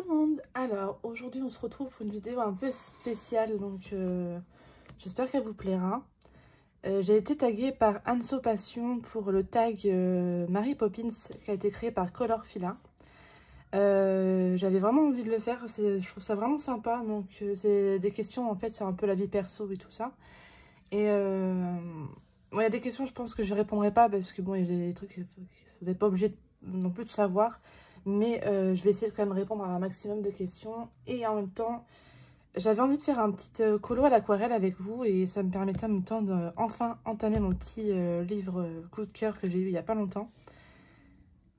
monde. Alors aujourd'hui on se retrouve pour une vidéo un peu spéciale, donc j'espère qu'elle vous plaira. J'ai été taguée par Anso Passion pour le tag Mary Poppins qui a été créé par Colorfila. J'avais vraiment envie de le faire, je trouve ça vraiment sympa, donc c'est des questions en fait, c'est un peu la vie perso et tout ça. Et il y a des questions je pense que je répondrai pas parce que bon, il y a des trucs que vous n'êtes pas obligé non plus de savoir. Mais je vais essayer de quand même répondre à un maximum de questions. Et en même temps, j'avais envie de faire un petit colo à l'aquarelle avec vous. Et ça me permettait en même temps d'enfin entamer mon petit livre coup de cœur que j'ai eu il n'y a pas longtemps.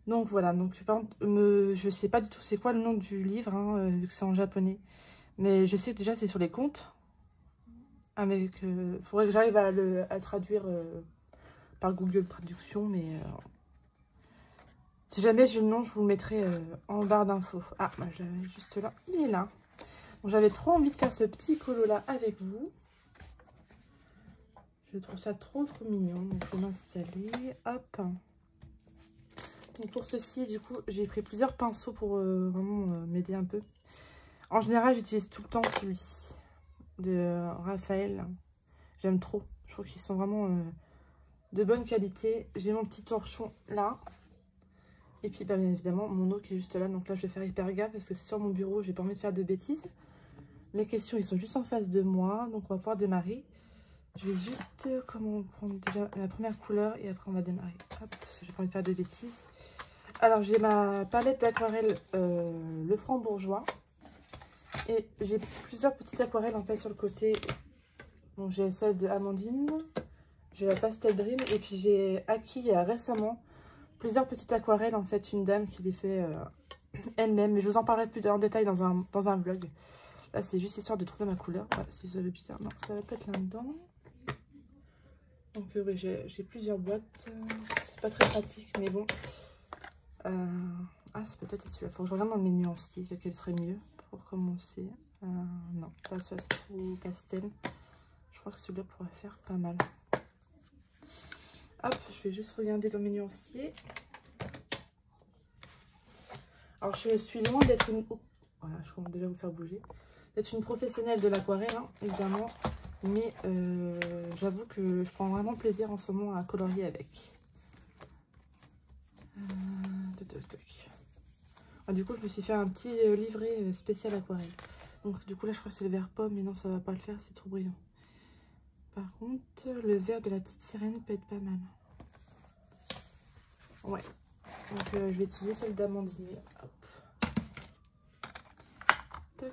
Donc voilà, donc par contre, je sais pas du tout c'est quoi le nom du livre, hein, vu que c'est en japonais. Mais je sais que déjà c'est sur les contes. Avec, faudrait que j'arrive à le traduire par Google Traduction, mais... si jamais j'ai le nom, je vous le mettrai en barre d'infos. Ah, bah, j'avais juste là. Il est là. J'avais trop envie de faire ce petit colo là avec vous. Je trouve ça trop mignon. Donc je vais m'installer. Hop. Donc pour ceci, du coup, j'ai pris plusieurs pinceaux pour vraiment m'aider un peu. En général, j'utilise tout le temps celui-ci de Raphaël. J'aime trop. Je trouve qu'ils sont vraiment de bonne qualité. J'ai mon petit torchon là. Et puis bah, bien évidemment mon eau qui est juste là, donc là je vais faire hyper gaffe parce que c'est sur mon bureau, j'ai pas envie de faire de bêtises. Les questions ils sont juste en face de moi, donc on va pouvoir démarrer. Je vais juste comment prendre déjà la première couleur et après on va démarrer. Hop, parce que j'ai pas envie de faire de bêtises. Alors j'ai ma palette d'aquarelle le Franc-Bourgeois. Et j'ai plusieurs petites aquarelles en fait sur le côté. Donc j'ai celle de Amandine, j'ai la Pastel Dream et puis j'ai acquis récemment plusieurs petites aquarelles, en fait, une dame qui les fait elle-même. Mais je vous en parlerai plus en détail dans un vlog. Là, c'est juste histoire de trouver ma couleur. Voilà, si ça veut bien. Non, ça va pas être là-dedans. Donc, oui, j'ai plusieurs boîtes. C'est pas très pratique, mais bon. Ah, ça peut être celui-là. Faut que je regarde dans le menu en style, lequel serait mieux pour commencer. Non, pas ça, c'est trop pastel. Je crois que celui-là pourrait faire pas mal. Hop, je vais juste regarder dans le menu nuancier. Alors, je suis loin d'être une... Oh, voilà, je commence déjà à vous faire bouger. D'être une professionnelle de l'aquarelle, hein, évidemment. Mais j'avoue que je prends vraiment plaisir en ce moment à colorier avec. Ah, du coup, je me suis fait un petit livret spécial aquarelle. Donc, du coup, là, je crois que c'est le vert pomme. Mais non, ça va pas le faire, c'est trop brillant. Par contre, le vert de la petite sirène peut être pas mal. Ouais. Donc, je vais utiliser celle d'Amandine. Hop. Tac.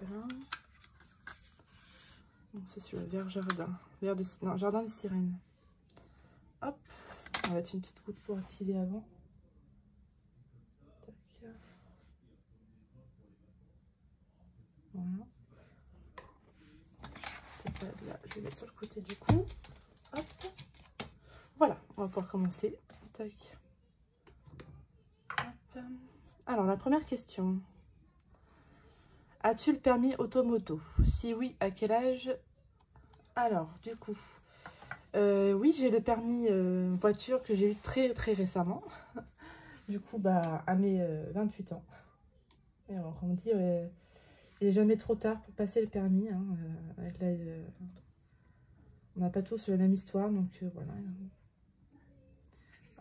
Voilà. Bon, c'est sur le vert jardin. Non, jardin des sirènes. Hop. On va mettre une petite goutte pour activer avant. Tac. Voilà. Là, je vais mettre sur le côté du coup. Hop. Voilà, on va pouvoir commencer. Tac. Hop. Alors, la première question. As-tu le permis automoto? Si oui, à quel âge? Alors, du coup, oui, j'ai le permis voiture que j'ai eu très récemment. Du coup, bah, à mes 28 ans. Et alors, comme on dit, il n'est jamais trop tard pour passer le permis. Hein, on n'a pas tous la même histoire, donc voilà.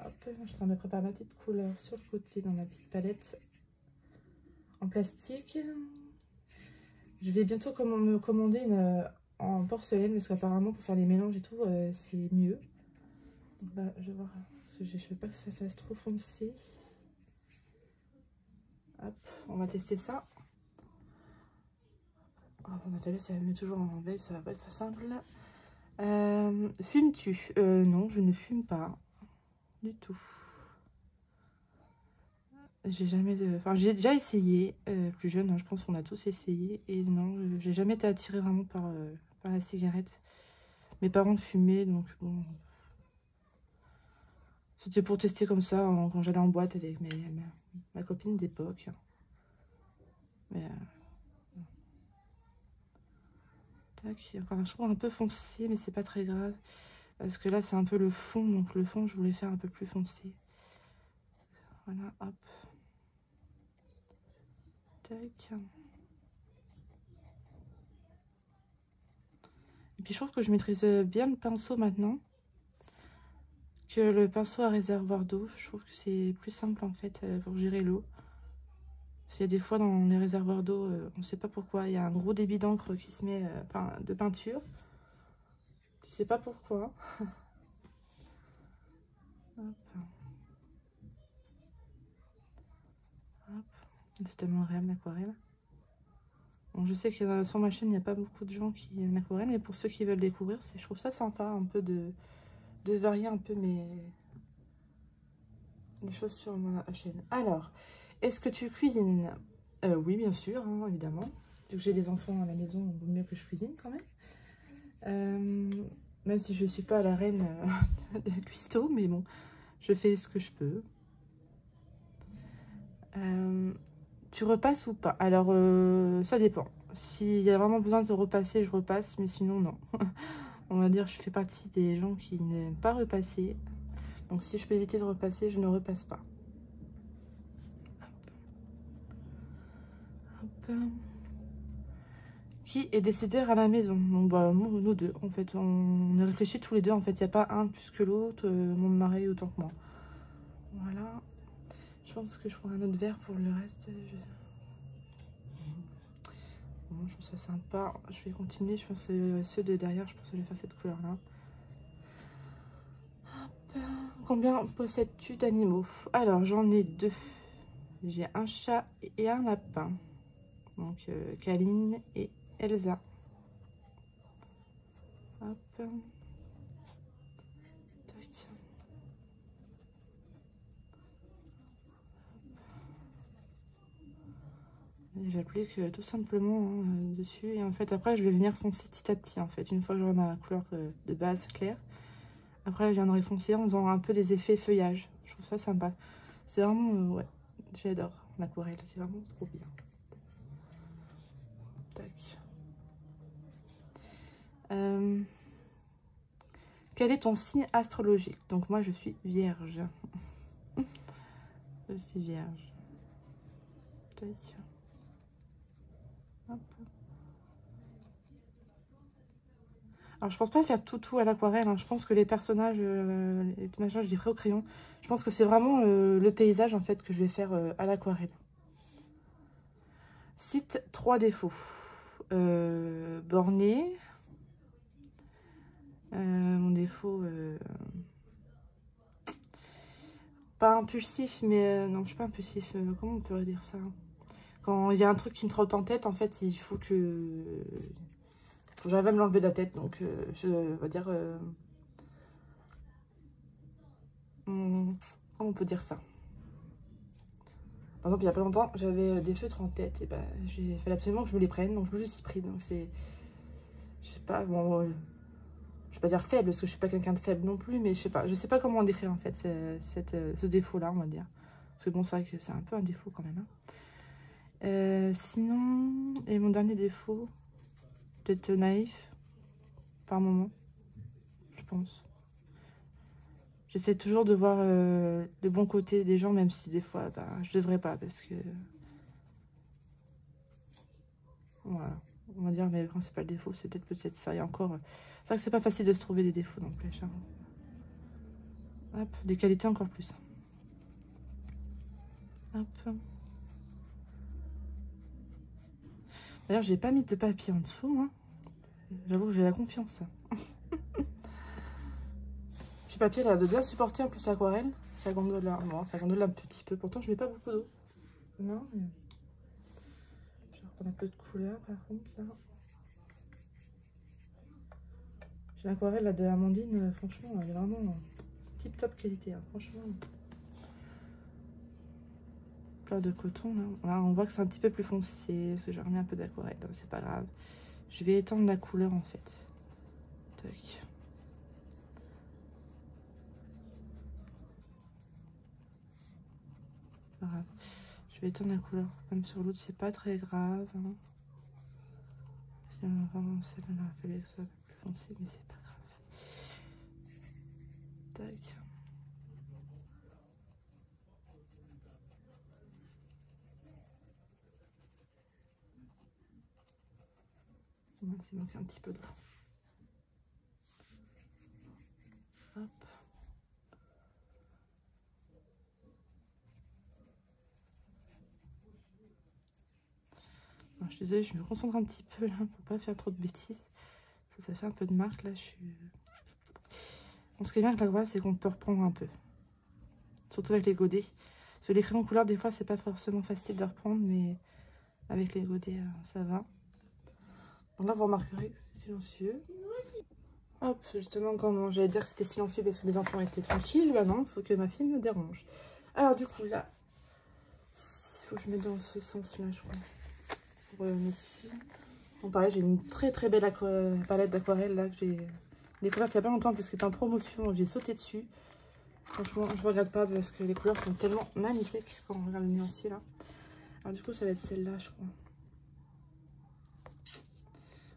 Hop, je suis en train de préparer ma petite couleur sur le côté dans ma petite palette en plastique. Je vais bientôt me commander une en porcelaine parce qu'apparemment pour faire les mélanges et tout, c'est mieux. Donc là, je vais voir, parce que je ne veux pas que ça fasse trop foncé. Hop, on va tester ça. Oh, Nathalie, ça me met toujours en veille, ça va pas être très simple. Fumes-tu? Non, je ne fume pas du tout. J'ai jamais de... Enfin, j'ai déjà essayé, plus jeune, hein, je pense qu'on a tous essayé. Et non, j'ai jamais été attirée vraiment par la cigarette. Mes parents fumaient, donc bon... C'était pour tester comme ça, quand j'allais en boîte avec ma copine d'époque. Mais... Tac, encore un choix un peu foncé, mais c'est pas très grave. Parce que là, c'est un peu le fond, donc le fond, je voulais faire un peu plus foncé. Voilà, hop. Tac. Et puis je trouve que je maîtrise bien le pinceau maintenant que le pinceau à réservoir d'eau. Je trouve que c'est plus simple en fait pour gérer l'eau. Parce qu'il y a des fois dans les réservoirs d'eau, on ne sait pas pourquoi, il y a un gros débit d'encre qui se met, de peinture. Je ne sais pas pourquoi. Hop. Hop. C'est tellement agréable l'aquarelle. Bon, je sais que sur ma chaîne, il n'y a pas beaucoup de gens qui aiment l'aquarelle, mais pour ceux qui veulent découvrir, je trouve ça sympa un peu de varier un peu les choses sur ma chaîne. Alors, est-ce que tu cuisines? Oui, bien sûr, hein, évidemment. Vu que j'ai des enfants à la maison, il vaut mieux que je cuisine quand même. Même si je ne suis pas la reine de cuistot, mais bon, je fais ce que je peux. Tu repasses ou pas? Alors, ça dépend. S'il y a vraiment besoin de repasser, je repasse, mais sinon, non. On va dire, je fais partie des gens qui n'aiment pas repasser. Donc, si je peux éviter de repasser, je ne repasse pas. Hop. Hop. Qui est décédé à la maison? Donc, bah, nous deux, en fait. On est réfléchis tous les deux, en fait. Il n'y a pas un plus que l'autre. Mon mari autant que moi. Voilà. Je pense que je prends un autre verre pour le reste. Bon, je trouve ça sympa. Je vais continuer. Je pense que ceux de derrière, je pense que je vais faire cette couleur-là. Combien possèdes-tu d'animaux? Alors, j'en ai deux. J'ai un chat et un lapin. Donc, Kaline et Elsa. Hop. Tac. J'applique tout simplement dessus. Et en fait, après, je vais venir foncer petit à petit. En fait, une fois que j'aurai ma couleur de base claire. Après, je viendrai foncer en faisant un peu des effets feuillage. Je trouve ça sympa. C'est vraiment, ouais, j'adore l'aquarelle. C'est vraiment trop bien. Tac. Quel est ton signe astrologique? Donc moi, je suis vierge. Je suis vierge. Tac. Hop. Alors, je pense pas faire tout à l'aquarelle. Hein. Je pense que les personnages, les machins, je les ferai au crayon. Je pense que c'est vraiment le paysage, en fait, que je vais faire à l'aquarelle. Cite 3 défauts. Borné. Mon défaut... pas impulsif, mais... non, je suis pas impulsif. Comment on peut dire ça? Quand il y a un truc qui me trotte en tête, en fait, il faut que... j'arrive à me l'enlever de la tête. Donc, je vais dire... comment on peut dire ça? Par exemple, il y a pas longtemps, j'avais des feutres en tête. Et ben, il fallait absolument que je me les prenne. Donc, je me les suis pris. Donc, c'est... Je sais pas, bon... je vais pas dire faible, parce que je suis pas quelqu'un de faible non plus. Mais je sais pas comment décrire, en fait, ce défaut-là, on va dire. Parce que bon, c'est vrai que c'est un peu un défaut quand même. Hein. Sinon, et mon dernier défaut, d'être naïf, par moment, je pense. J'essaie toujours de voir le bon côté des gens, même si des fois, bah, je devrais pas, parce que... Voilà, on va dire mes principaux défauts, c'est peut-être ça. Et encore, c'est vrai que c'est pas facile de se trouver des défauts non plus. Hein. Hop, des qualités encore plus. Hop. D'ailleurs, j'ai pas mis de papier en dessous, moi. J'avoue que j'ai la confiance. Ce papier, là, de bien supporter en plus l'aquarelle. Ça gondole là. Bon, ça gondole un petit peu. Pourtant, je mets pas beaucoup d'eau. Non, mais... je vais reprendre un peu de couleur, par contre, là. J'ai l'aquarelle, là, de Amandine. Franchement, elle est vraiment tip top qualité. Hein, franchement. Fleur de coton, là, on voit que c'est un petit peu plus foncé, parce que j'ai remis un peu d'aquarelle, donc c'est pas grave. Je vais étendre la couleur en fait. Tac. Pas grave. Je vais étendre la couleur, même sur l'autre, c'est pas très grave. Hein. Vraiment, celle-là, il fallait que ça soit plus foncé, mais c'est pas grave. Tac. Il manque un petit peu d'eau. Hop. Alors, je suis désolée, je me concentre un petit peu là pour pas faire trop de bêtises. Ça fait un peu de marque là. Bon, ce qui est bien avec l'aquarelle, c'est qu'on peut reprendre un peu. Surtout avec les godets. Parce que les crayons couleur, des fois, c'est pas forcément facile de reprendre, mais avec les godets, ça va. Donc là, vous remarquerez que c'est silencieux. Hop, justement, quand j'allais dire que c'était silencieux parce que les enfants étaient tranquilles, bah non, il faut que ma fille me dérange. Alors du coup, là, il faut que je mette dans ce sens-là, je crois. Pour m'essuyer. Bon, pareil, j'ai une très très belle palette d'aquarelle là que j'ai découverte il y a pas longtemps parce qu'elle était en promotion, donc j'ai sauté dessus. Franchement, je ne regrette pas parce que les couleurs sont tellement magnifiques quand on regarde le nuancier là. Alors du coup, ça va être celle-là, je crois.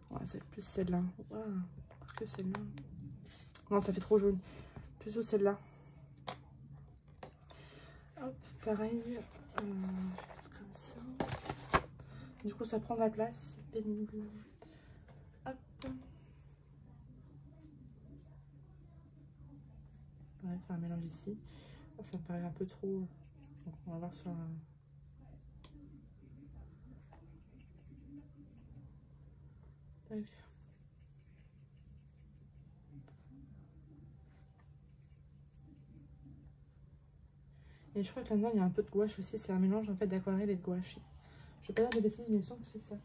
Ouais, ça va être plus celle-là. Wow, que celle-là. Non, ça fait trop jaune. Plutôt celle-là. Hop, pareil. Comme ça. Du coup, ça prend de la place. C'est pénible. Hop. On va faire un mélange ici. Ça me paraît un peu trop. Donc, on va voir sur un... Tac. Et je crois que là-dedans, il y a un peu de gouache aussi. C'est un mélange en fait d'aquarelle et de gouache. Je vais pas dire de bêtises, mais il me semble que c'est ça.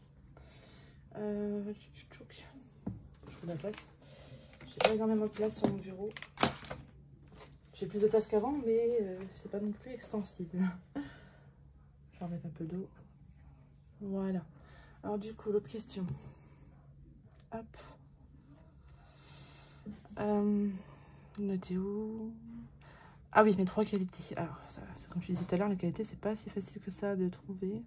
Je trouve la place. J'ai pas énormément de place sur mon bureau. J'ai plus de place qu'avant, mais c'est pas non plus extensible. Je vais remettre un peu d'eau. Voilà. Alors du coup, l'autre question. Hop. On était où? Ah oui, mes 3 qualités. Alors, ça, comme je disais tout à l'heure, les qualités, c'est pas si facile que ça de trouver.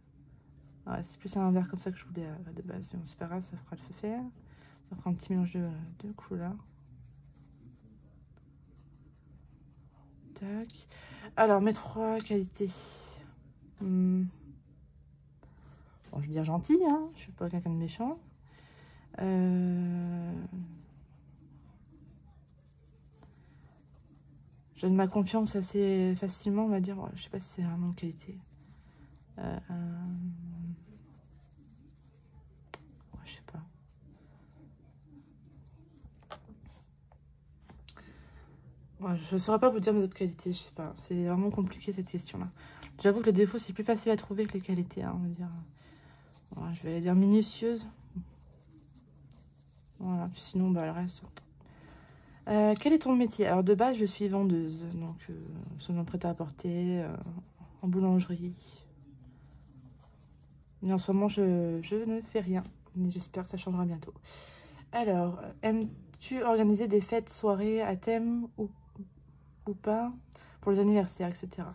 Ouais, c'est plus un verre comme ça que je voulais de base. Mais bon, c'est pas grave, ça fera le faire. Ça fera un petit mélange de couleurs. Tac. Alors, mes 3 qualités. Bon, je veux dire gentil, hein. Je suis pas quelqu'un de méchant. Je donne ma confiance assez facilement, on va dire. Ouais, je sais pas si c'est un nom de qualité. Ouais, je sais pas. Ouais, je ne saurais pas vous dire mes autres qualités, je sais pas. C'est vraiment compliqué cette question-là. J'avoue que les défauts, c'est plus facile à trouver que les qualités, hein, on va dire. Voilà, je vais dire minutieuse. Voilà, puis sinon, bah, le reste. Quel est ton métier? Alors, de base, je suis vendeuse. Donc, selon prêt-à-porter, en boulangerie. Mais en ce moment, je ne fais rien. Mais j'espère que ça changera bientôt. Alors, aimes-tu organiser des fêtes, soirées à thème ou pas pour les anniversaires, etc.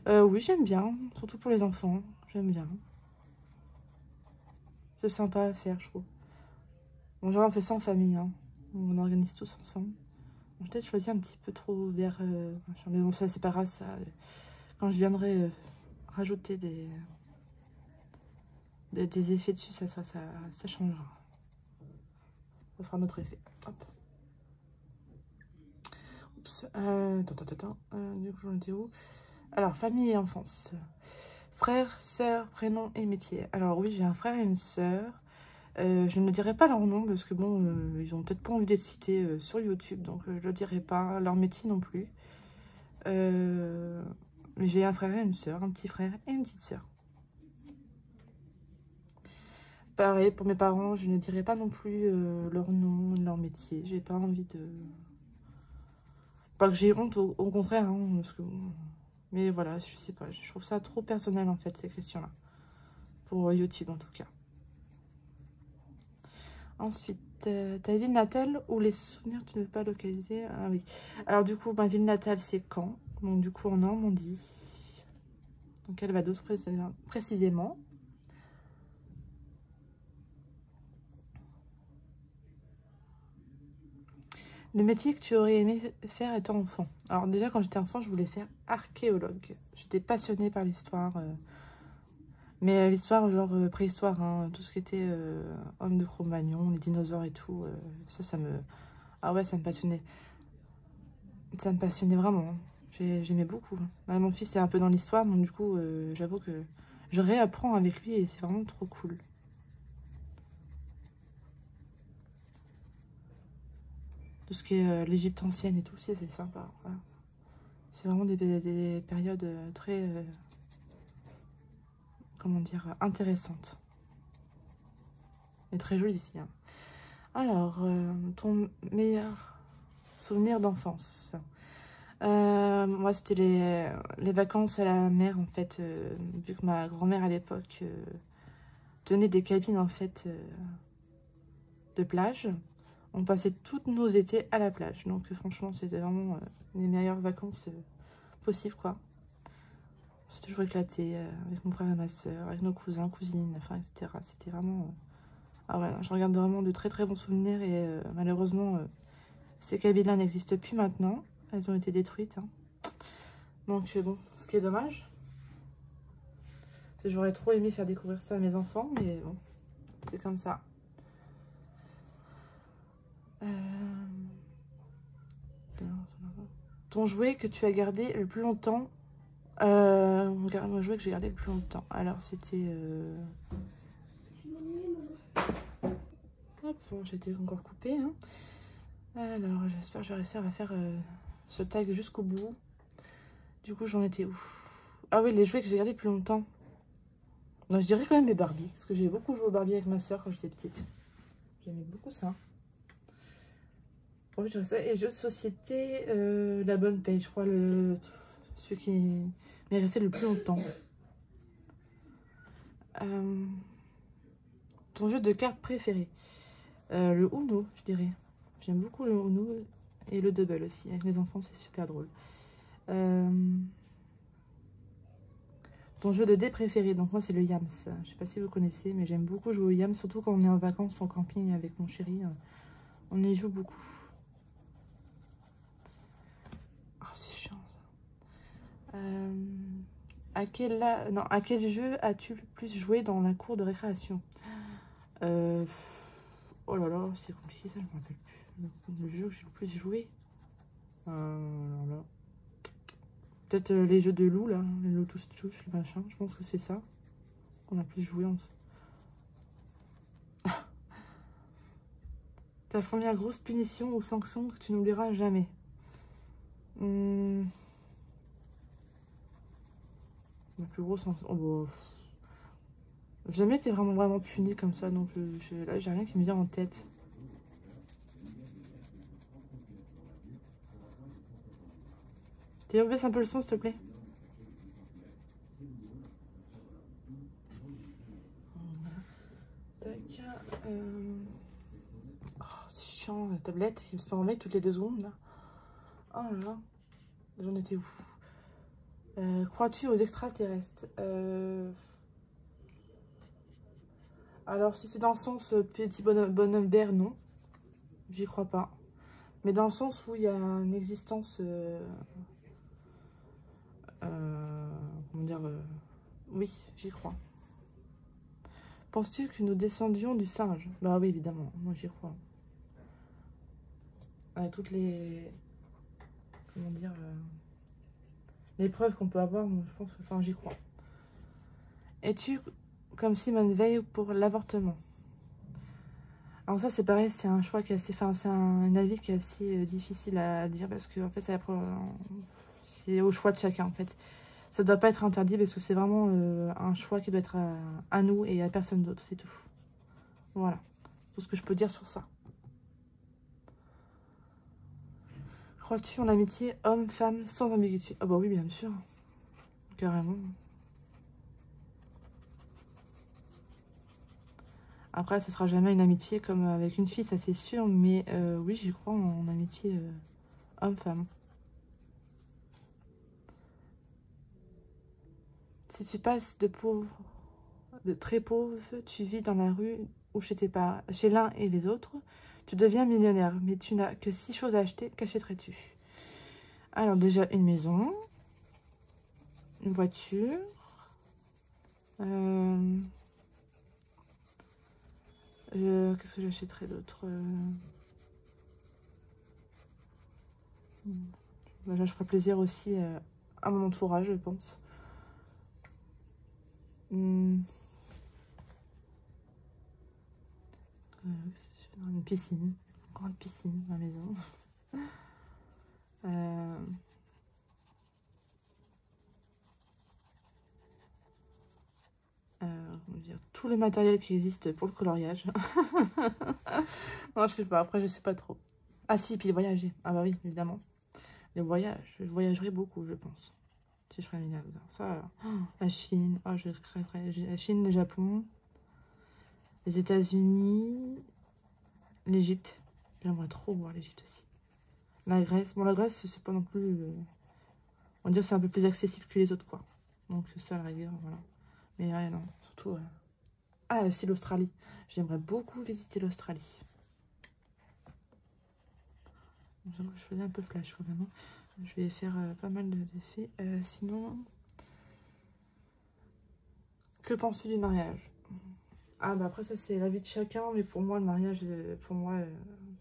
Oui, j'aime bien. Surtout pour les enfants. J'aime bien. C'est sympa à faire, je trouve. Bon, genre, on fait ça en famille, hein. On organise tous ensemble. J'ai peut-être choisi un petit peu trop vers... mais bon, ça, c'est pas grave, ça. Quand je viendrai rajouter des effets dessus, ça changera. Ça fera notre effet. Hop. Oups. Du coup, j'en étais où? Alors, famille et enfance. Frère, sœur, prénom et métier. Alors oui, j'ai un frère et une sœur. Je ne dirai pas leur nom parce que bon, ils ont peut-être pas envie d'être cités sur YouTube, donc je ne dirai pas leur métier non plus. Mais j'ai un frère et une sœur, un petit frère et une petite sœur. Pareil, pour mes parents, je ne dirai pas non plus leur nom, leur métier. J'ai pas envie de... Pas que j'ai honte, au contraire, hein, parce que... Mais voilà, je sais pas, je trouve ça trop personnel en fait, ces questions-là. Pour YouTube en tout cas. Ensuite, ta ville natale ou les souvenirs que tu ne veux pas localiser? Ah oui. Alors du coup, ma ville natale, c'est Caen. Donc du coup, en Normandie. Donc Calvados précisément. Le métier que tu aurais aimé faire étant enfant? Alors déjà, quand j'étais enfant, je voulais faire archéologue. J'étais passionnée par l'histoire. Mais l'histoire, genre préhistoire, hein, tout ce qui était homme de Cro-Magnon, les dinosaures et tout, ça me... Ah ouais, ça me passionnait. Ça me passionnait vraiment. Hein. J'aimais beaucoup. Hein. Mon fils est un peu dans l'histoire, donc du coup, j'avoue que je réapprends avec lui et c'est vraiment trop cool. Tout ce qui est l'Égypte ancienne et tout, c'est sympa. Voilà. C'est vraiment des périodes très, comment dire, intéressantes. Et très jolies ici. Hein. Alors, ton meilleur souvenir d'enfance. Moi, c'était les vacances à la mer, en fait, vu que ma grand-mère, à l'époque, tenait des cabines, en fait, de plage. On passait toutes nos étés à la plage. Donc, franchement, c'était vraiment les meilleures vacances possibles, quoi. On s'est toujours éclaté avec mon frère et ma soeur, avec nos cousins, cousines, enfin, etc. C'était vraiment... Ah ouais, je regarde vraiment de très, très bons souvenirs. Et malheureusement, ces cabines-là n'existent plus maintenant. Elles ont été détruites, hein. Donc bon, ce qui est dommage. J'aurais trop aimé faire découvrir ça à mes enfants, mais bon, c'est comme ça. Ton jouet que tu as gardé le plus longtemps. Mon jouet que j'ai gardé le plus longtemps. Alors c'était... Hop, bon, j'étais encore coupée. Hein. Alors j'espère que je vais réussir à faire ce tag jusqu'au bout. Du coup j'en étais où? Ah oui, les jouets que j'ai gardés le plus longtemps. Non, je dirais quand même mes Barbies. Parce que j'ai beaucoup joué aux Barbies avec ma soeur quand j'étais petite. J'aimais beaucoup ça. Bon, je dirais ça. Et jeux de société, la bonne paye, je crois, celui qui m'est resté le plus longtemps. Ton jeu de cartes préféré? Le Uno, je dirais. J'aime beaucoup le Uno et le Double aussi. Avec les enfants, c'est super drôle. Ton jeu de dés préféré? Donc moi, c'est le Yams. Je sais pas si vous connaissez, mais j'aime beaucoup jouer au Yams. Surtout quand on est en vacances en camping avec mon chéri. On y joue beaucoup. Oh, c'est chiant ça. À quel jeu as-tu le plus joué dans la cour de récréation? Oh là là, c'est compliqué ça, je me rappelle plus. Le jeu que j'ai le plus joué. Peut-être les jeux de loup là, les Lotus Touch, le machin. Je pense que c'est ça qu'on a plus joué en Ta première grosse punition ou sanction que tu n'oublieras jamais? La plus grosse sanction. Oh, bah, jamais été vraiment puni comme ça, donc là j'ai rien qui me vient en tête. Théo, baisse un peu le son s'il te plaît. Tac. Oh, c'est chiant la tablette qui me se met toutes les 2 secondes là. Oh là là. J'en étais où? Crois-tu aux extraterrestres? Alors, si c'est dans le sens petit bonhomme vert, non. J'y crois pas. Mais dans le sens où il y a une existence... comment dire oui, j'y crois. Penses-tu que nous descendions du singe? Bah oui, évidemment. Moi, j'y crois. Avec toutes les... Comment dire les preuves qu'on peut avoir, moi, je pense que... Enfin, j'y crois. Es-tu comme Simone Veil pour l'avortement? Alors ça, c'est pareil, c'est un choix qui est assez... Enfin, c'est un avis qui est assez difficile à dire parce que, en fait, c'est au choix de chacun, en fait. Ça doit pas être interdit parce que c'est vraiment un choix qui doit être à nous et à personne d'autre, c'est tout. Voilà, tout ce que je peux dire sur ça. Crois-tu en l'amitié homme-femme sans ambiguïté? Ah bah oui, bien sûr. Carrément. Après, ce sera jamais une amitié comme avec une fille, ça c'est sûr. Mais oui, j'y crois en amitié homme-femme. Si tu passes de très pauvre, tu vis dans la rue ou chez l'un et les autres, tu deviens millionnaire. Mais tu n'as que 6 choses à acheter, qu'achèterais-tu? Alors déjà, une maison, une voiture, Qu'est-ce que j'achèterais d'autre bah, je ferai plaisir aussi à mon entourage, je pense. Une piscine, une grande piscine à la maison. Comment dire, tout le matériel qui existe pour le coloriage. Non, je sais pas, après je sais pas trop. Ah si, puis voyager. Ah bah oui, évidemment. Les voyages, je voyagerai beaucoup, je pense. Si je ferais une ça, la Chine, oh, je crèverais. La Chine, le Japon, les États-Unis, l'Égypte. J'aimerais trop voir l'Égypte aussi. La Grèce, bon la Grèce, c'est pas non plus... on va dire c'est un peu plus accessible que les autres, quoi. Donc ça, à la rigueur, voilà. Mais ouais, non, surtout... Ah, aussi l'Australie. J'aimerais beaucoup visiter l'Australie. Je faisais un peu flash quand même. Je vais faire pas mal d'effets. Sinon, que penses-tu du mariage? Ah bah après ça c'est la vie de chacun, mais pour moi le mariage, pour moi,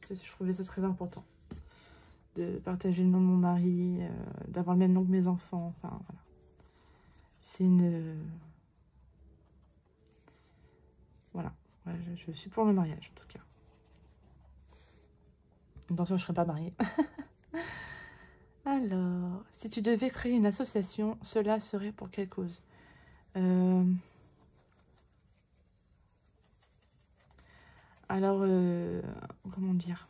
je trouvais ça très important. De partager le nom de mon mari, d'avoir le même nom que mes enfants, enfin voilà. C'est une... voilà, ouais, je suis pour le mariage en tout cas. Attention, je ne serai pas mariée. Alors, si tu devais créer une association, cela serait pour quelle cause? Alors, comment dire?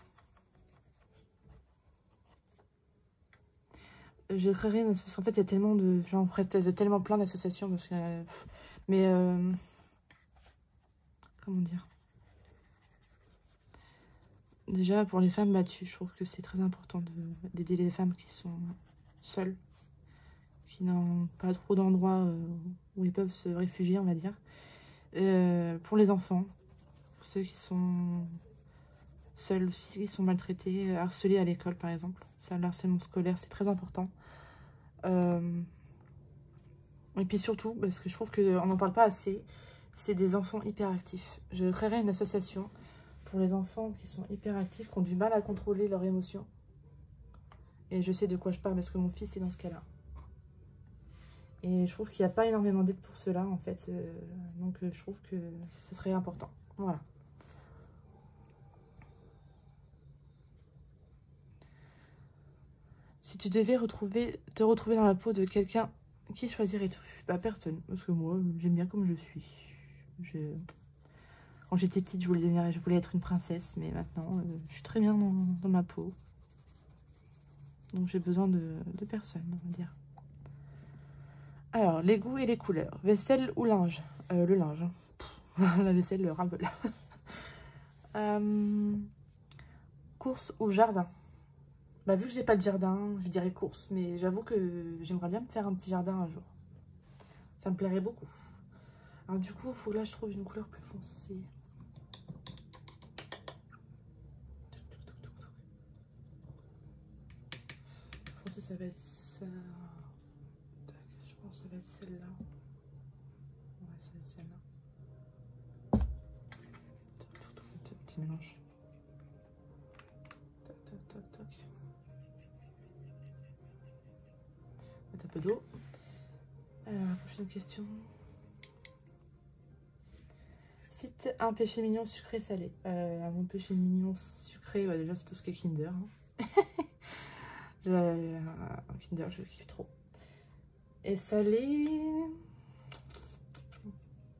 Je créerais une association. En fait, il y a tellement de... J'en ferais tellement plein d'associations. Parce que, mais... comment dire? Déjà, pour les femmes battues, je trouve que c'est très important d'aider les femmes qui sont seules, qui n'ont pas trop d'endroits où ils peuvent se réfugier, on va dire. Pour les enfants, pour ceux qui sont seuls aussi, qui sont maltraités, harcelés à l'école, par exemple. Ça, le harcèlement scolaire, c'est très important. Et puis surtout, parce que je trouve qu'on n'en parle pas assez, c'est des enfants hyperactifs. Je créerai une association pour les enfants qui sont hyperactifs, qui ont du mal à contrôler leurs émotions. Et je sais de quoi je parle parce que mon fils est dans ce cas-là. Et je trouve qu'il n'y a pas énormément d'aide pour cela, en fait. Donc je trouve que ce serait important. Voilà. Si tu devais te retrouver dans la peau de quelqu'un, qui choisirais-tu? Bah personne, parce que moi, j'aime bien comme je suis. Quand j'étais petite, je voulais être une princesse, mais maintenant, je suis très bien dans ma peau. Donc j'ai besoin de personne, on va dire. Alors, les goûts et les couleurs. Vaisselle ou linge? Le linge. La vaisselle, le ras-le-bol. Course ou jardin? Bah, vu que j'ai pas de jardin, je dirais course. Mais j'avoue que j'aimerais bien me faire un petit jardin un jour. Ça me plairait beaucoup. Alors du coup, il faut que là, je trouve une couleur plus foncée. Foncée, ça va être ça. Je pense que ça va être celle-là. Ouais, ça va être celle-là. Petit mélange. Tac, tac, tac, tac. Mettre un peu d'eau. Alors, la prochaine question. Cite un péché mignon sucré salé. Mon péché mignon sucré, bah déjà c'est tout ce qui est Kinder. Hein. Kinder, je kiffe trop. Et salé...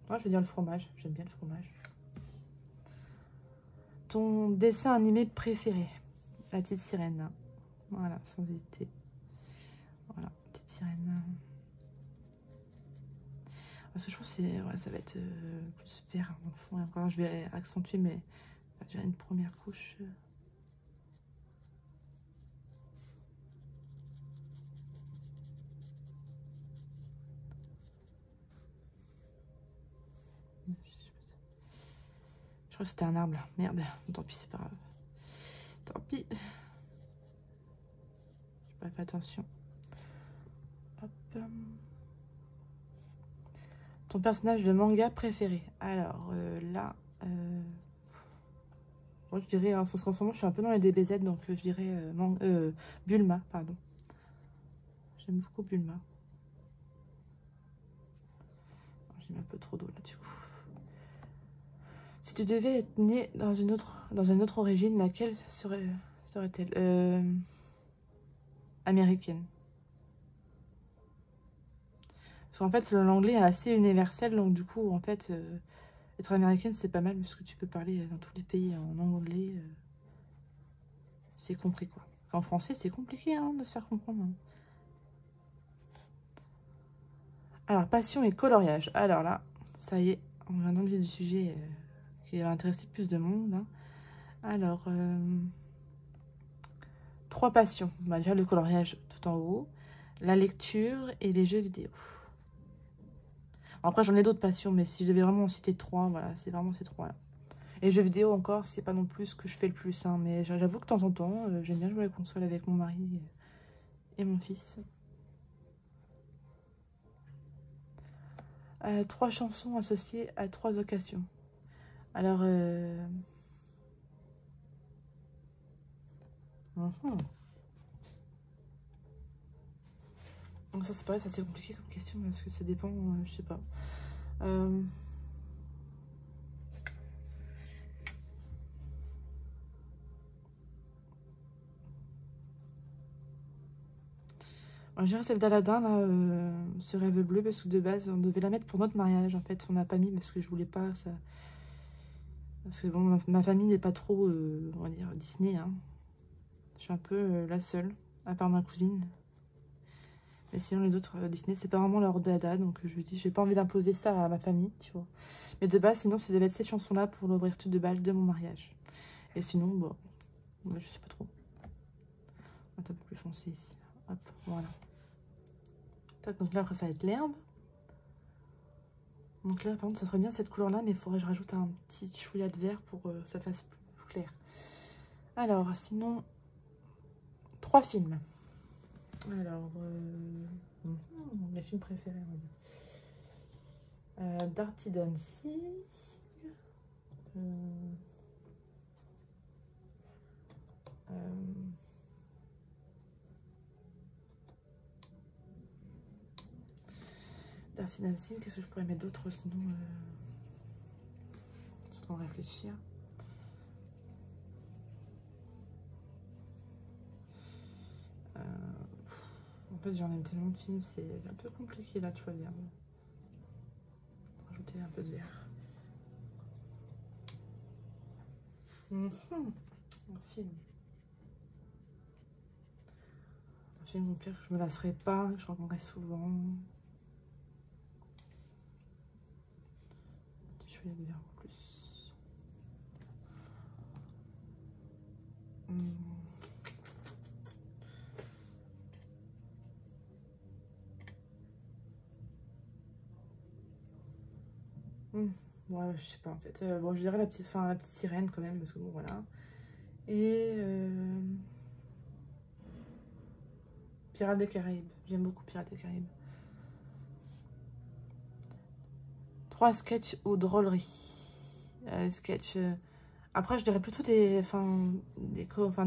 Moi, je vais dire le fromage. J'aime bien le fromage. Ton dessin animé préféré? La petite sirène. Voilà, sans hésiter. Voilà, petite sirène. Parce que je pense que ouais, ça va être plus vert dans le fond. Et encore, je vais accentuer, mais j'ai une première couche. Je crois que c'était un arbre là. Merde. Tant pis, c'est pas grave. Tant pis. J'ai pas fait attention. Hop. Ton personnage de manga préféré. Alors là, moi je dirais, en ce moment je suis un peu dans les DBZ, donc je dirais Bulma, pardon. J'aime beaucoup Bulma. J'ai mis un peu trop d'eau là du coup. Si tu devais être né dans une autre origine, laquelle serait-elle américaine. Parce qu'en fait, l'anglais est assez universel, donc du coup, en fait, être américaine, c'est pas mal, parce que tu peux parler dans tous les pays en anglais. C'est compris, quoi. En français, c'est compliqué hein, de se faire comprendre. Hein. Alors, passion et coloriage. Alors là, ça y est, on va dans le vif du sujet qui va intéresser plus de monde. Hein. Alors, 3 passions. Bah, déjà, le coloriage tout en haut, la lecture et les jeux vidéo. Après, j'en ai d'autres passions, mais si je devais vraiment en citer 3, voilà, c'est vraiment ces 3-là. Et jeux vidéo, encore, c'est pas non plus ce que je fais le plus. Hein, mais j'avoue que de temps en temps, j'aime bien jouer à la console avec mon mari et mon fils. 3 chansons associées à 3 occasions. Alors, ça c'est pareil, c'est assez compliqué comme question parce que ça dépend, je sais pas. Je dirais celle d'Aladin, là, ce rêve bleu, parce que de base, on devait la mettre pour notre mariage. En fait, on n'a pas mis parce que je voulais pas ça. Parce que bon, ma famille n'est pas trop, on va dire, Disney. Hein. Je suis un peu la seule, à part ma cousine. Mais sinon, les autres, Disney, c'est pas vraiment leur dada. Donc, je me dis, j'ai pas envie d'imposer ça à ma famille, tu vois. Mais de base, sinon, c'est de mettre cette chanson-là pour l'ouverture de bal de mon mariage. Et sinon, bon, je sais pas trop. On va un peu plus foncé ici. Hop, voilà. Donc là, après, ça va être l'herbe. Donc là, par contre, ça serait bien cette couleur-là, mais il faudrait que je rajoute un petit chouïa de vert pour que ça fasse plus clair. Alors, sinon, 3 films. Alors, mes films préférés, on va dire. Dirty Dancing. Dirty Dancing, qu'est-ce que je pourrais mettre d'autre sinon je suis en train de réfléchir. En fait, j'en aime tellement de films, c'est un peu compliqué là de choisir. Rajouter un peu de vert. Un film. Un film au pire que je me lasserai pas, que je regarderai souvent. Je vais le vert en plus. Ouais, je sais pas en fait. Bon, je dirais la petite sirène quand même, parce que bon, voilà. Et Pirates des Caraïbes. J'aime beaucoup Pirates des Caraïbes. 3 sketchs ou drôleries. Sketchs. Après, je dirais plutôt des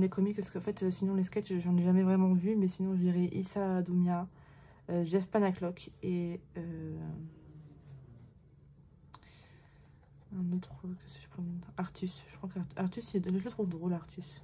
comiques, parce qu'en fait, sinon les sketchs, j'en ai jamais vraiment vu, mais sinon, je dirais Issa Doumia, Jeff Panaclock et un autre, qu'est-ce que je peux mettre, Artus. Je crois qu'Artus, je le trouve drôle, Artus.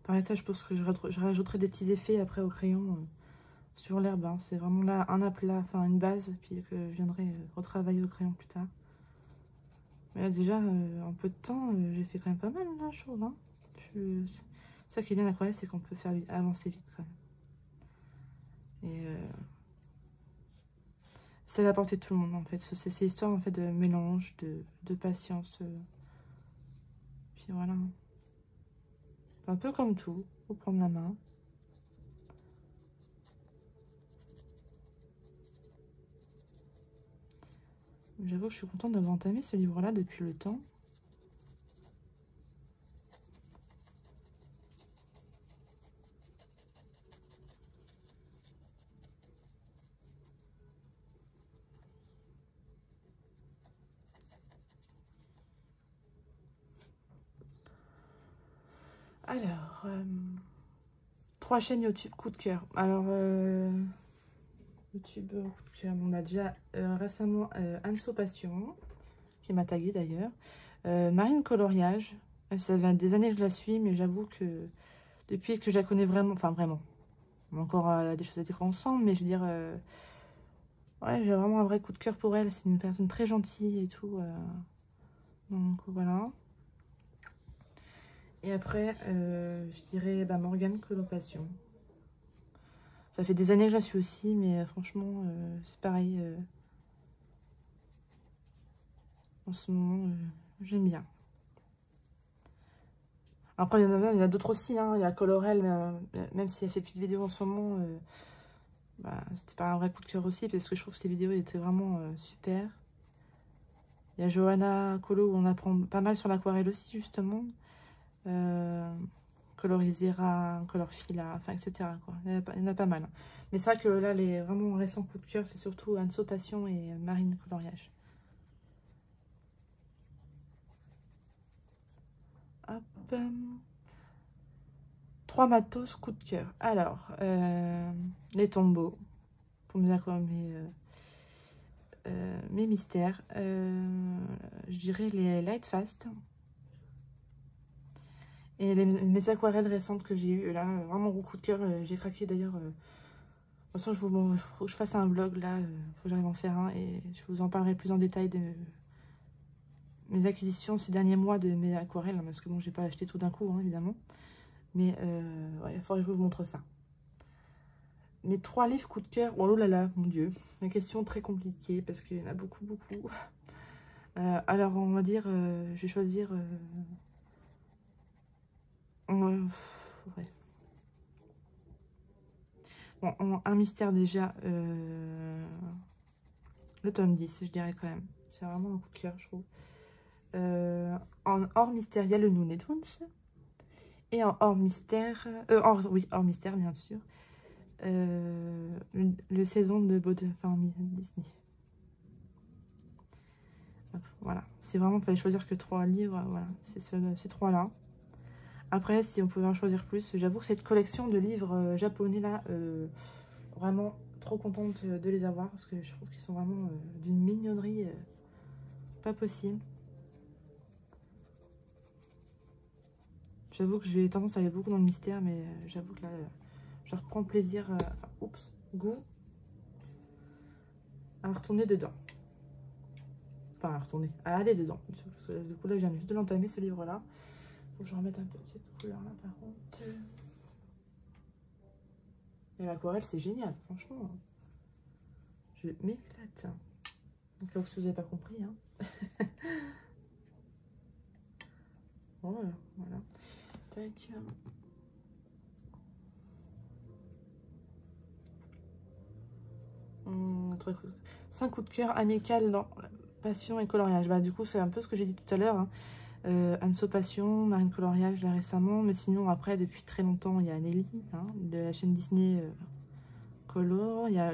Pareil, ça, je pense que je rajouterai des petits effets après au crayon sur l'herbe. Hein. C'est vraiment là un aplat, enfin une base, puis que je viendrai retravailler au crayon plus tard. Mais là, déjà, en peu de temps, j'ai fait quand même pas mal, là, je trouve. Hein. Ça qui est bien l'aquarelle, c'est qu'on peut faire avancer vite quand même. Et c'est à la portée de tout le monde, en fait. C'est histoire, en fait, de mélange, de patience. Puis voilà. Un peu comme tout, faut prendre la main. J'avoue que je suis contente d'avoir entamé ce livre-là depuis le temps. Alors, 3 chaînes YouTube coup de cœur. Alors, YouTube coup de cœur, on a déjà récemment Anso Passion, qui m'a tagué d'ailleurs. Marine Coloriage, ça fait des années que je la suis, mais j'avoue que depuis que je la connais vraiment, enfin vraiment, on a encore des choses à dire ensemble, mais je veux dire, ouais, j'ai vraiment un vrai coup de cœur pour elle. C'est une personne très gentille et tout. Donc voilà. Et après, je dirais bah, Morgane Coloration. Ça fait des années que je la suis aussi, mais franchement, c'est pareil. En ce moment, j'aime bien. Après, il y en a d'autres aussi. Hein. Il y a Colorel, même si elle fait plus de vidéos en ce moment, bah, c'était pas un vrai coup de cœur aussi, parce que je trouve que ces vidéos étaient vraiment super. Il y a Johanna Colo, où on apprend pas mal sur l'aquarelle aussi, justement. Colorisera, Colorfila, enfin, etc. Quoi. Il y en a pas mal. Mais c'est vrai que là, les vraiment récents coups de cœur, c'est surtout Anso Passion et Marine Coloriage. Hop. 3 matos coup de cœur. Alors, les tombeaux, pour mes mystères. Je dirais les Light Fast. Et mes aquarelles récentes que j'ai eues, là, vraiment gros coup de cœur. J'ai craqué d'ailleurs. De toute façon, faut que je fasse un vlog là. Faut que j'arrive à en faire un. Et je vous en parlerai plus en détail de mes acquisitions ces derniers mois de mes aquarelles. Parce que bon, j'ai pas acheté tout d'un coup, hein, évidemment. Mais ouais, il faudrait que je vous montre ça. Mes 3 livres coup de cœur. Oh là là, mon Dieu. Une question très compliquée parce qu'il y en a beaucoup, beaucoup. Alors, on va dire, je vais choisir... ouais. Bon, un mystère déjà. Le tome 10, je dirais quand même. C'est vraiment un coup de cœur, je trouve. En hors mystère, il y a le Looney Tunes. Et en hors mystère... oui, hors mystère, bien sûr. Le saison de enfin, Disney. Voilà. C'est vraiment, il fallait choisir que 3 livres. Voilà, c'est ces 3-là. Après, si on pouvait en choisir plus, j'avoue que cette collection de livres japonais, là, vraiment trop contente de les avoir. Parce que je trouve qu'ils sont vraiment d'une mignonnerie pas possible. J'avoue que j'ai tendance à aller beaucoup dans le mystère, mais j'avoue que là, je reprends plaisir, goût à retourner dedans. Enfin, à retourner, à aller dedans. Du coup, là, je viens juste de l'entamer, ce livre-là. Faut que je remette un peu cette couleur-là, par contre. Et l'aquarelle, c'est génial, franchement. Je m'éclate. Donc là, si vous n'avez pas compris, hein. Voilà, voilà. Tac. 5 coups de cœur amical dans passion et coloriage. Bah, du coup, c'est un peu ce que j'ai dit tout à l'heure. Hein. Anso Passion, Marine Coloriage, là récemment. Mais sinon, après, depuis très longtemps, il y a Nelly, hein, de la chaîne Disney Color. Il y a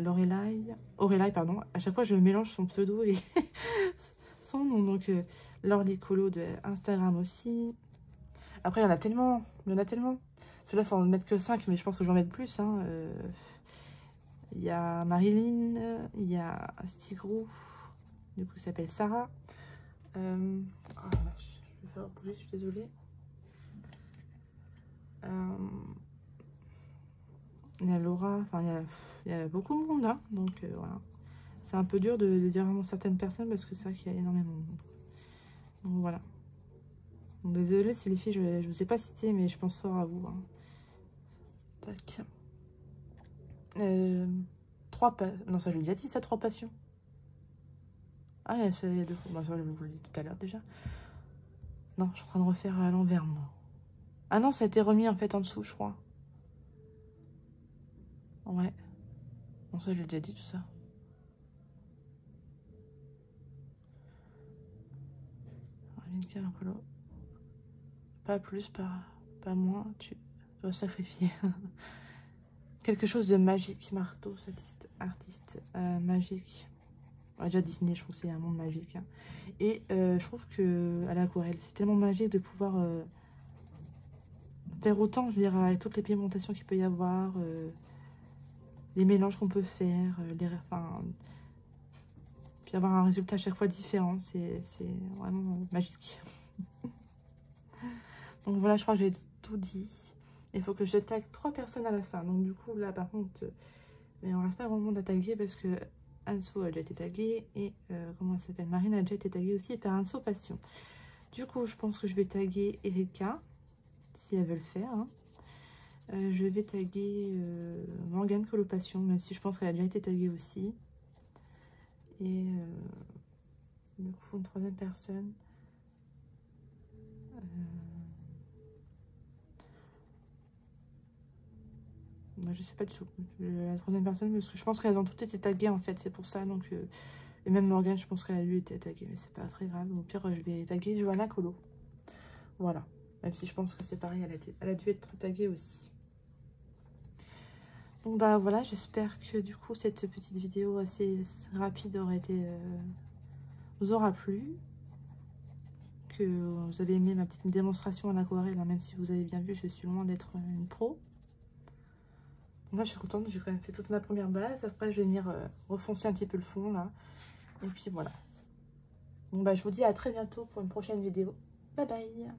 Aurélie, pardon. À chaque fois, je mélange son pseudo et son nom. Donc, Lorly Colo de Instagram aussi. Après, il y en a tellement. Il y en a tellement. Celui-là, il faut en mettre que 5, mais je pense que j'en mette plus. Hein. Il y a Marilyn, il y a Stigrou, du coup, il s'appelle Sarah. Oh la vache, je vais faire bouger, je suis désolée. Il y a Laura, enfin, il y a beaucoup de monde, hein, donc voilà. C'est un peu dur de dire vraiment certaines personnes parce que c'est vrai qu'il y a énormément de monde. Donc voilà. Donc, désolée si les filles, je ne vous ai pas cité, mais je pense fort à vous. Hein. Tac. 3 non, ça je l'ai déjà dit, ça, 3 passions. Ah, c'est deux fois. Bah, ça, je vous l'ai dit tout à l'heure déjà. Non, je suis en train de refaire à l'envers, moi. Ah non, ça a été remis en fait en dessous, je crois. Ouais. Bon, ça, je l'ai déjà dit tout ça. Rinka colo. Pas plus, pas moins, tu dois sacrifier. Quelque chose de magique, marteau, artiste magique. Ouais, déjà Disney, je trouve que c'est un monde magique. Hein. Et je trouve que à l'aquarelle, c'est tellement magique de pouvoir faire autant, je veux dire, avec toutes les pigmentations qu'il peut y avoir, les mélanges qu'on peut faire, enfin, puis avoir un résultat à chaque fois différent, c'est vraiment magique. Donc voilà, je crois que j'ai tout dit. Il faut que je tag 3 personnes à la fin. Donc du coup, là, par contre, mais on reste pas vraiment à taguer parce que Anso a déjà été taguée et comment elle s'appelle, Marine a déjà été taguée aussi par Anso Passion. Du coup, je pense que je vais taguer Erika, si elle veut le faire. Hein. Je vais taguer Morgane Colopassion, même si je pense qu'elle a déjà été taguée aussi. Et du coup, une 3e personne. Moi, je sais pas du tout. La 3e personne, parce que je pense qu'elles ont toutes été taguées en fait, c'est pour ça. Donc, et même Morgane, je pense qu'elle a lui été taguée, mais c'est pas très grave. Au pire, je vais taguer Johanna Colo. Voilà. Même si je pense que c'est pareil, elle a dû être taguée aussi. Donc bah voilà, j'espère que du coup cette petite vidéo assez rapide vous aura plu. Que vous avez aimé ma petite démonstration à l'aquarelle, hein, même si vous avez bien vu, je suis loin d'être une pro. Moi je suis contente, j'ai quand même fait toute ma première base. Après je vais venir refoncer un petit peu le fond là. Et puis voilà. Donc bah je vous dis à très bientôt pour une prochaine vidéo. Bye bye.